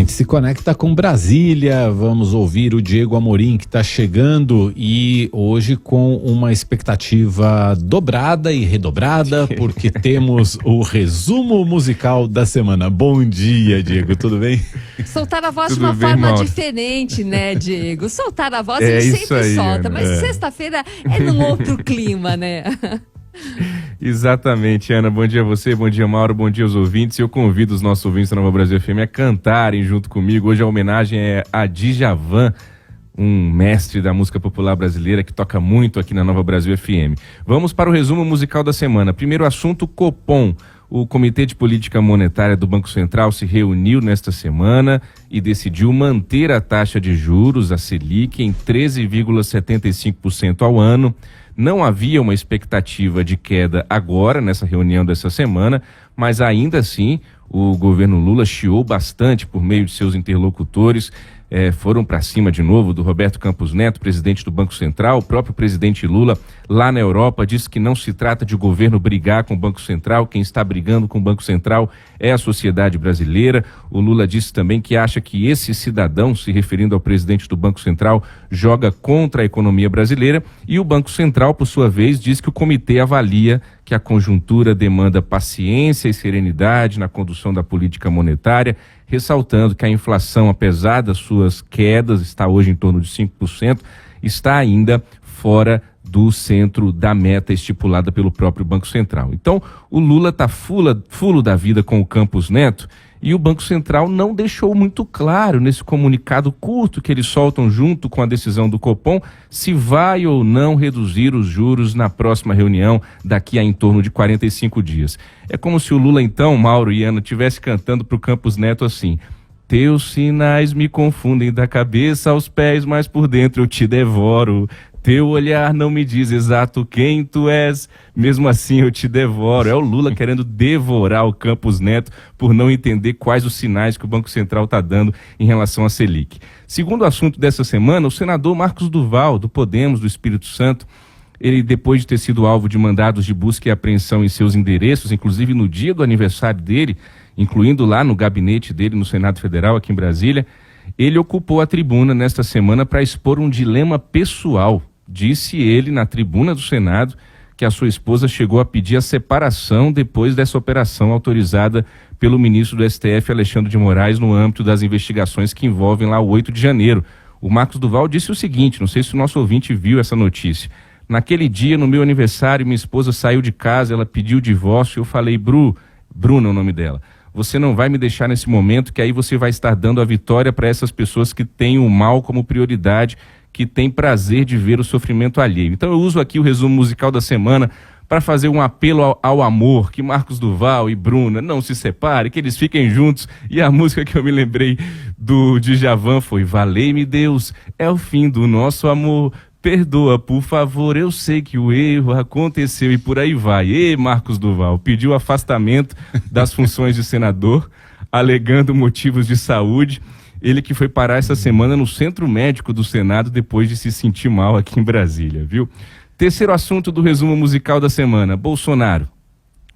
gente se conecta com Brasília, vamos ouvir o Diego Amorim, que está chegando e hoje com uma expectativa dobrada e redobrada, porque temos o resumo musical da semana. Bom dia, Diego, tudo bem? Soltar a voz Tudo de uma bem, forma Mauro? diferente, né, Diego? Soltar a voz É ele isso sempre aí, solta, Ana. mas sexta-feira é num outro clima, né? Exatamente, Ana. Bom dia a você, bom dia, Mauro, bom dia aos ouvintes. Eu convido os nossos ouvintes da Nova Brasil FM a cantarem junto comigo. Hoje a homenagem é a Djavan, um mestre da música popular brasileira que toca muito aqui na Nova Brasil FM. Vamos para o resumo musical da semana. Primeiro assunto, Copom. O Comitê de Política Monetária do Banco Central se reuniu nesta semana e decidiu manter a taxa de juros, a Selic, em 13,75% ao ano. Não havia uma expectativa de queda agora, nessa reunião dessa semana, mas ainda assim o governo Lula chiou bastante por meio de seus interlocutores, foram para cima de novo do Roberto Campos Neto, presidente do Banco Central. O próprio presidente Lula, lá na Europa, disse que não se trata de o governo brigar com o Banco Central, quem está brigando com o Banco Central é a sociedade brasileira. O Lula disse também que acha que esse cidadão, se referindo ao presidente do Banco Central, joga contra a economia brasileira, e o Banco Central, por sua vez, diz que o comitê avalia que a conjuntura demanda paciência e serenidade na condução da política monetária, ressaltando que a inflação, apesar das suas quedas, está hoje em torno de 5%, está ainda fora do centro da meta estipulada pelo próprio Banco Central. Então, o Lula está fulo da vida com o Campos Neto, e o Banco Central não deixou muito claro nesse comunicado curto que eles soltam junto com a decisão do Copom se vai ou não reduzir os juros na próxima reunião daqui a em torno de 45 dias. É como se o Lula então, Mauro e Ana, estivesse cantando para o Campos Neto assim: teus sinais me confundem da cabeça aos pés, mas por dentro eu te devoro. Teu olhar não me diz exato quem tu és, mesmo assim eu te devoro. É o Lula querendo devorar o Campos Neto por não entender quais os sinais que o Banco Central está dando em relação à Selic. Segundo assunto dessa semana, o senador Marcos Duval, do Podemos, do Espírito Santo, ele, depois de ter sido alvo de mandados de busca e apreensão em seus endereços, inclusive no dia do aniversário dele, incluindo lá no gabinete dele no Senado Federal, aqui em Brasília, ele ocupou a tribuna nesta semana para expor um dilema pessoal. Disse ele na tribuna do Senado que a sua esposa chegou a pedir a separação depois dessa operação autorizada pelo ministro do STF, Alexandre de Moraes, no âmbito das investigações que envolvem lá o 8 de janeiro. O Marcos Duval disse o seguinte, não sei se o nosso ouvinte viu essa notícia: naquele dia, no meu aniversário, minha esposa saiu de casa, ela pediu o divórcio, eu falei: Bruna é o nome dela, você não vai me deixar nesse momento, que aí você vai estar dando a vitória para essas pessoas que têm o mal como prioridade, que tem prazer de ver o sofrimento alheio. Então eu uso aqui o resumo musical da semana para fazer um apelo ao amor, que Marcos Duval e Bruna não se separem, que eles fiquem juntos. E a música que eu me lembrei do Djavan foi Valei-me Deus, é o fim do nosso amor, perdoa por favor, eu sei que o erro aconteceu, e por aí vai. E Marcos Duval pediu afastamento das funções de senador, alegando motivos de saúde. Ele que foi parar essa semana no Centro Médico do Senado depois de se sentir mal aqui em Brasília, viu? Terceiro assunto do resumo musical da semana, Bolsonaro.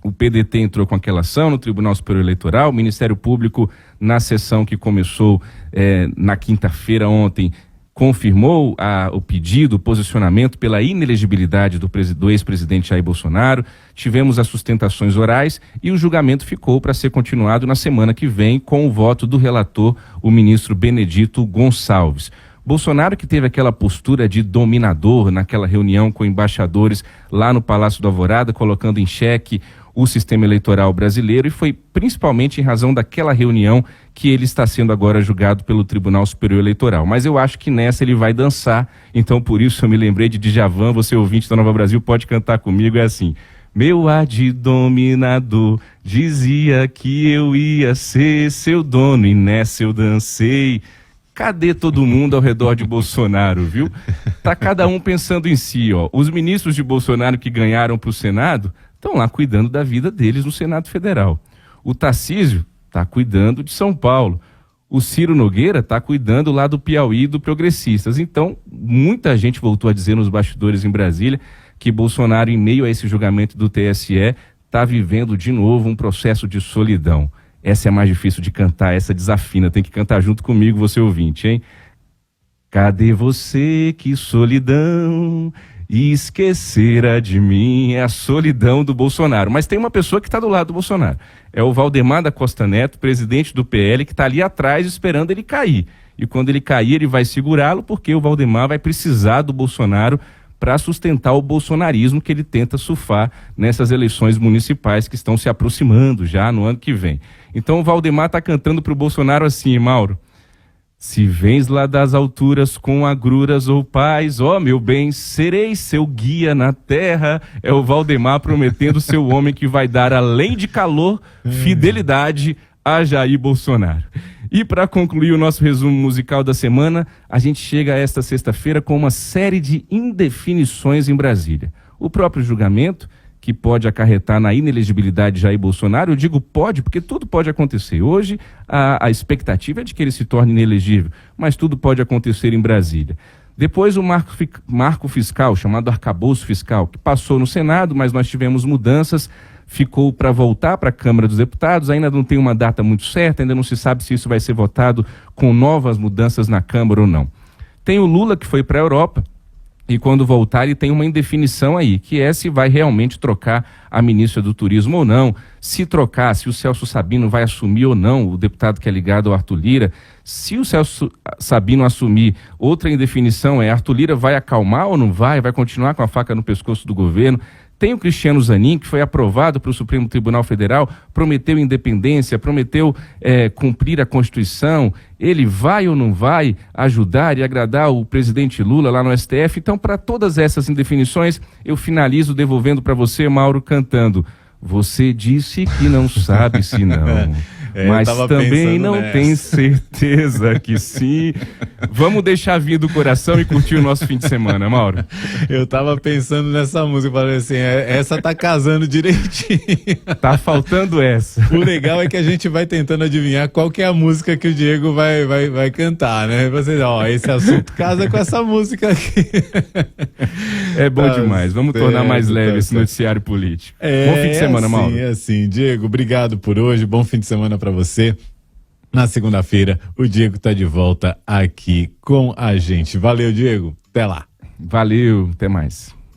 O PDT entrou com aquela ação no Tribunal Superior Eleitoral, o Ministério Público, na sessão que começou na quinta-feira ontem, confirmou o pedido, o posicionamento pela inelegibilidade do ex-presidente Jair Bolsonaro. Tivemos as sustentações orais e o julgamento ficou para ser continuado na semana que vem com o voto do relator, o ministro Benedito Gonçalves. Bolsonaro, que teve aquela postura de dominador naquela reunião com embaixadores lá no Palácio do Alvorada, colocando em xeque o sistema eleitoral brasileiro, e foi principalmente em razão daquela reunião que ele está sendo agora julgado pelo Tribunal Superior Eleitoral. Mas eu acho que nessa ele vai dançar, então por isso eu me lembrei de Djavan. Você, ouvinte da Nova Brasil, pode cantar comigo, é assim: meu ar de dominador dizia que eu ia ser seu dono, e nessa eu dancei. Cadê todo mundo ao redor de Bolsonaro, viu? Tá cada um pensando em si, ó. Os ministros de Bolsonaro que ganharam para o Senado estão lá cuidando da vida deles no Senado Federal. O Tarcísio está cuidando de São Paulo. O Ciro Nogueira está cuidando lá do Piauí e do Progressistas. Então, muita gente voltou a dizer nos bastidores em Brasília que Bolsonaro, em meio a esse julgamento do TSE, está vivendo de novo um processo de solidão. Essa é mais difícil de cantar, essa desafina, tem que cantar junto comigo, você ouvinte, hein? Cadê você, que solidão, esquecera de mim? É a solidão do Bolsonaro. Mas tem uma pessoa que está do lado do Bolsonaro. É o Valdemar da Costa Neto, presidente do PL, que está ali atrás esperando ele cair. E quando ele cair, ele vai segurá-lo, porque o Valdemar vai precisar do Bolsonaro para sustentar o bolsonarismo que ele tenta surfar nessas eleições municipais que estão se aproximando já no ano que vem. Então o Valdemar está cantando para o Bolsonaro assim, Mauro. Se vens lá das alturas com agruras ou paz, ó meu bem, serei seu guia na terra. É o Valdemar prometendo ser o homem que vai dar, além de calor, fidelidade a Jair Bolsonaro. E para concluir o nosso resumo musical da semana, a gente chega a esta sexta-feira com uma série de indefinições em Brasília. O próprio julgamento, que pode acarretar na inelegibilidade de Jair Bolsonaro, eu digo pode, porque tudo pode acontecer. Hoje, a expectativa é de que ele se torne inelegível, mas tudo pode acontecer em Brasília. Depois o marco fiscal, chamado arcabouço fiscal, que passou no Senado, mas nós tivemos mudanças, ficou para voltar para a Câmara dos Deputados, ainda não tem uma data muito certa, ainda não se sabe se isso vai ser votado com novas mudanças na Câmara ou não. Tem o Lula, que foi para a Europa, e quando voltar ele tem uma indefinição aí, que é se vai realmente trocar a ministra do Turismo ou não. Se trocar, se o Celso Sabino vai assumir ou não, o deputado que é ligado ao Arthur Lira. Se o Celso Sabino assumir, outra indefinição é: Arthur Lira vai acalmar ou não vai? Vai continuar com a faca no pescoço do governo? Tem o Cristiano Zanin, que foi aprovado pelo Supremo Tribunal Federal, prometeu independência, prometeu cumprir a Constituição. Ele vai ou não vai ajudar e agradar o presidente Lula lá no STF? Então, para todas essas indefinições, eu finalizo devolvendo para você, Mauro, cantando: você disse que não sabe se não, mas também não tem certeza que sim. Vamos deixar vir do coração e curtir o nosso fim de semana, Mauro. Eu tava pensando nessa música, falei assim, essa tá casando direitinho. Tá faltando essa. O legal é que a gente vai tentando adivinhar qual que é a música que o Diego vai cantar, né? Você, esse assunto casa com essa música aqui. É bom demais. Vamos tornar mais leve esse noticiário político. Bom fim de semana, Mauro. É assim. Diego, obrigado por hoje. Bom fim de semana para você. Na segunda-feira, o Diego tá de volta aqui com a gente. Valeu, Diego. Até lá. Valeu. Até mais.